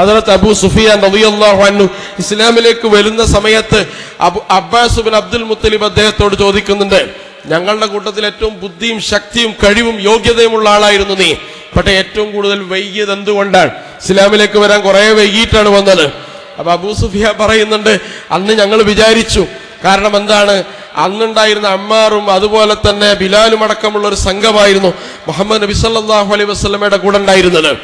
ഹദരത്ത് അബൂ സുഫിയാൻ റളിയല്ലാഹു അൻഹു ഇസ്ലാമിലേക്ക് വരുന്ന സമയത്ത് അബ്ബാസ് ബിൻ അബ്ദുൽ മുത്തലിബ് അദ്ദേഹത്തോട് ചോദിക്കുന്നുണ്ട്, ഞങ്ങളുടെ കൂട്ടത്തിൽ ഏറ്റവും ബുദ്ധിയും ശക്തിയും കഴിവും യോഗ്യതയുമുള്ള ആളായിരുന്നു നീ, പക്ഷെ ഏറ്റവും കൂടുതൽ വൈകിയത് എന്തുകൊണ്ടാണ്? ഇസ്ലാമിലേക്ക് വരാൻ കുറെ വൈകിട്ടാണ് വന്നത്. അപ്പൊ അബൂ സുഫിയാൻ പറയുന്നുണ്ട്, അന്ന് ഞങ്ങൾ വിചാരിച്ചു, കാരണം എന്താണ്, അന്നുണ്ടായിരുന്ന അമ്മാറും അതുപോലെ തന്നെ ബിലാലും അടക്കമുള്ള ഒരു സംഘമായിരുന്നു മുഹമ്മദ് നബി സല്ലല്ലാഹു അലൈഹി വസല്ലമയുടെ കൂടെ ഉണ്ടായിരുന്നത്.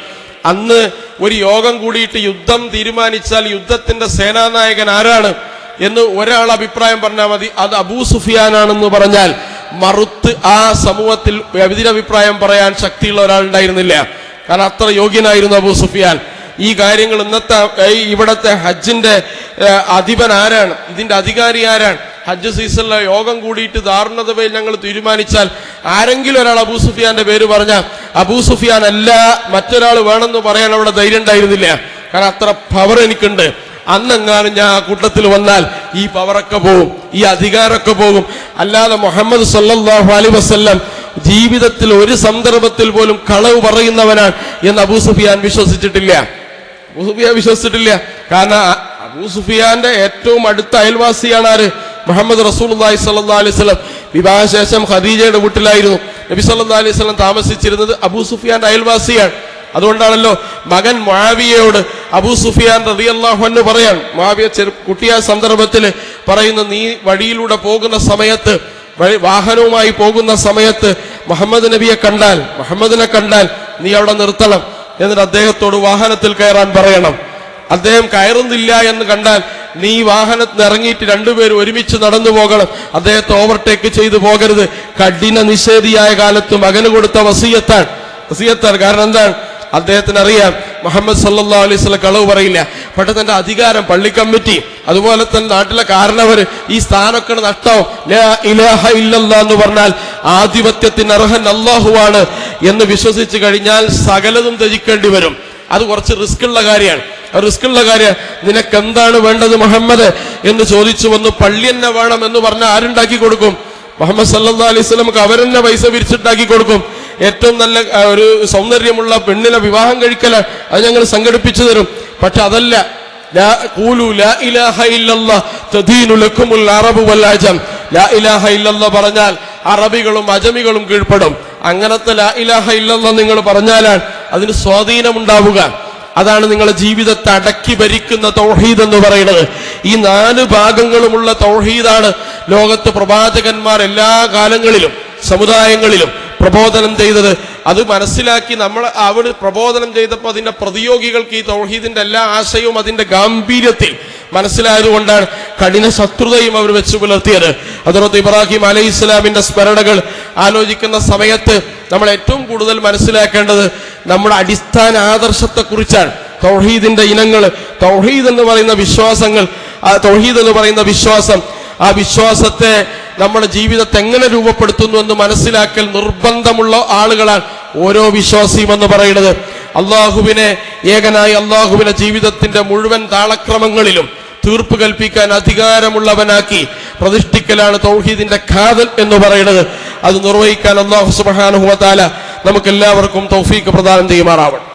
അന്ന് ഒരു യോഗം കൂടിയിട്ട് യുദ്ധം തീരുമാനിച്ചാൽ യുദ്ധത്തിന്റെ സേനാനായകൻ ആരാണ് എന്ന് ഒരാൾ അഭിപ്രായം പറഞ്ഞാൽ മതി, അത് അബൂ സുഫിയാനാണെന്ന് പറഞ്ഞാൽ മറുത്ത് ആ സമൂഹത്തിൽ എതിരഭിപ്രായം പറയാൻ ശക്തിയുള്ള ഒരാൾ ഉണ്ടായിരുന്നില്ല. കാരണം അത്ര യോഗ്യനായിരുന്നു അബൂ സുഫിയാൻ. ഈ കാര്യങ്ങൾ ഇന്നത്തെ ഇവിടത്തെ ഹജ്ജിന്റെ അധിപൻ ആരാണ്, ഇതിന്റെ അധികാരി ആരാണ്, ഹജ്ജ് സീസണിലെ യോഗം കൂടിയിട്ട് ദാരുണതയിൽ ഞങ്ങൾ തീരുമാനിച്ചാൽ ആരെങ്കിലും ഒരാൾ അബൂ സുഫിയാന്റെ പേര് പറഞ്ഞാൽ അബൂ സുഫിയാൻ അല്ല മറ്റൊരാൾ വേണമെന്ന് പറയാൻ അവിടെ ധൈര്യം ഉണ്ടായിരുന്നില്ല. കാരണം അത്ര പവർ എനിക്കുണ്ട്. അന്നെങ്ങാനും ഞാൻ ആ കൂട്ടത്തിൽ വന്നാൽ ഈ പവറൊക്കെ പോകും, ഈ അധികാരമൊക്കെ പോകും. അല്ലാതെ മുഹമ്മദ് സല്ലല്ലാഹു അലൈഹി വസല്ലം ജീവിതത്തിൽ ഒരു സന്ദർഭത്തിൽ പോലും കളവ് പറയുന്നവനാണ് എന്ന് അബൂ സുഫിയാൻ വിശ്വസിച്ചിട്ടില്ല. അബൂ സുഫിയാൻ വിശ്വസിച്ചിട്ടില്ല. കാരണം അബൂ സുഫിയാന്റെ ഏറ്റവും അടുത്ത അയൽവാസിയാണ് ആര്? മുഹമ്മദ് റസൂലുള്ളാഹി സ്വല്ലല്ലാഹു അലൈഹി വസല്ലം. വിവാഹശേഷം ഖദീജയുടെ വീട്ടിലായിരുന്നു നബി സല്ലല്ലാഹു അലൈഹി വസല്ലം താമസിച്ചിരുന്നത്. അബൂ സുഫിയാന്റെ അയൽവാസിയാണ്. അതുകൊണ്ടാണല്ലോ മകൻ മുആവിയയോട് അബൂ സുഫിയാൻ റളിയല്ലാഹു അൻഹു പറയാൻ, മുആവിയ കുട്ടിയായ സന്ദർഭത്തിൽ പറയുന്നു, നീ വഴിയിലൂടെ പോകുന്ന സമയത്ത്, വാഹനവുമായി പോകുന്ന സമയത്ത് മുഹമ്മദിനെ കണ്ടാൽ നീ അവിടെ നിർത്തണം, എന്നിട്ട് അദ്ദേഹത്തോട് വാഹനത്തിൽ കയറാൻ പറയണം. അദ്ദേഹം കയറുന്നില്ല എന്ന് കണ്ടാൽ നീ വാഹനത്തിൽ ഇറങ്ങിയിട്ട് രണ്ടുപേരും ഒരുമിച്ച് നടന്നു പോകണം, അദ്ദേഹത്തെ ഓവർടേക്ക് ചെയ്തു പോകരുത്. കഠിന നിഷേധിയായ കാലത്ത് മകന് കൊടുത്ത വസിയത്താണ്. കാരണം എന്താണ്, അദ്ദേഹത്തിന് അറിയാം മുഹമ്മദ് സല്ലല്ലാഹു അലൈഹി വസല്ലം കളവ് പറയില്ല. പക്ഷെ തന്റെ അധികാരം, പള്ളി കമ്മിറ്റി, അതുപോലെ തന്നെ നാട്ടിലെ കാരണവര്, ഈ സ്ഥാനമൊക്കെ നഷ്ടവും. ലാ ഇലാഹ ഇല്ലല്ലാഹ് എന്ന് പറഞ്ഞാൽ ആധിപത്യത്തിന് അർഹൻ അല്ലാഹുവാണ് എന്ന് വിശ്വസിച്ച് കഴിഞ്ഞാൽ സകലതും ത്യജിക്കേണ്ടി വരും. അത് കുറച്ച് റിസ്ക് ഉള്ള കാര്യമാണ്. നിനക്ക് എന്താണ് വേണ്ടത് മുഹമ്മദ് എന്ന് ചോദിച്ചു വന്നു. പള്ളി തന്നെ വേണം എന്ന് പറഞ്ഞാൽ ആരുണ്ടാക്കി കൊടുക്കും? മുഹമ്മദ് സല്ലല്ലാഹു അലൈഹി വസല്ലമക്ക് അവരെന്നെ പൈസ പിരിച്ചിട്ടാക്കി കൊടുക്കും. ഏറ്റവും നല്ല ഒരു സൗന്ദര്യമുള്ള പെണ്ണിനെ വിവാഹം കഴിക്കലാണ്, അത് ഞങ്ങൾ സംഘടിപ്പിച്ചു തരും. പക്ഷെ അതല്ല, ലാ ഇലാഹ ഇല്ലല്ലാഹ് തദീനു ലക്കുമുൽ അറബു വൽ അജം. ലാ ഇലാഹ ഇല്ലല്ലാഹ് പറഞ്ഞാൽ അറബികളും അജമികളും കീഴ്പ്പെടും. അങ്ങനത്തെ ലാ ഇലാഹ ഇല്ലല്ലാഹ് നിങ്ങൾ പറഞ്ഞാലാണ് അതിന് സ്വാധീനമുണ്ടാവുക. അതാണ് നിങ്ങളുടെ ജീവിതത്തെ അടക്കി ഭരിക്കുന്ന തൗഹീദ് എന്ന് പറയുന്നത്. ഈ 4 ഭാഗങ്ങളുമുള്ള തൗഹീദാണ് ലോകത്ത് പ്രവാചകന്മാർ എല്ലാ കാലങ്ങളിലും സമുദായങ്ങളിലും പ്രബോധനം ചെയ്തത്. അത് മനസ്സിലാക്കി നമ്മൾ അവിടെ പ്രബോധനം ചെയ്തപ്പോൾ അതിന്റെ പ്രതിയോഗികൾക്ക് ഈ തൗഹീദിന്റെ എല്ലാ ആശയവും അതിന്റെ ഗാംഭീര്യത്തിൽ മനസ്സിലായതുകൊണ്ടാണ് കഠിന ശത്രുതയും അവർ വെച്ചു പുലർത്തിയത്. ഹദരത്ത് ഇബ്രാഹിം അലൈഹിസ്സലാമിന്റെ സ്മരണകൾ ആലോചിക്കുന്ന സമയത്ത് നമ്മൾ ഏറ്റവും കൂടുതൽ മനസ്സിലാക്കേണ്ടത് നമ്മുടെ അടിസ്ഥാന ആദർശത്തെക്കുറിച്ചാണ്. തൗഹീദിന്റെ ഇനങ്ങൾ, തൗഹീദ് എന്ന് പറയുന്ന വിശ്വാസം, ആ വിശ്വാസത്തെ നമ്മുടെ ജീവിതത്തെ എങ്ങനെ രൂപപ്പെടുത്തുന്നു എന്ന് മനസ്സിലാക്കൽ നിർബന്ധമുള്ള ആളുകളാണ് ഓരോ വിശ്വാസിയും എന്ന് പറയുന്നത്. ഏകനായ അള്ളാഹുവിനെ ജീവിതത്തിന്റെ മുഴുവൻ താളക്രമങ്ങളിലും തീർപ്പ് കൽപ്പിക്കാൻ അധികാരമുള്ളവനാക്കി പ്രതിഷ്ഠിക്കലാണ് തൗഹീദിന്റെ ഖാദൽ എന്ന് പറയുന്നത്. അത് നിർവഹിക്കാൻ അല്ലാഹു സുബ്ഹാനഹു വ തആല നമുക്കെല്ലാവർക്കും തൗഫീഖ് പ്രദാനം ചെയ്യുമാറാവട്ടെ.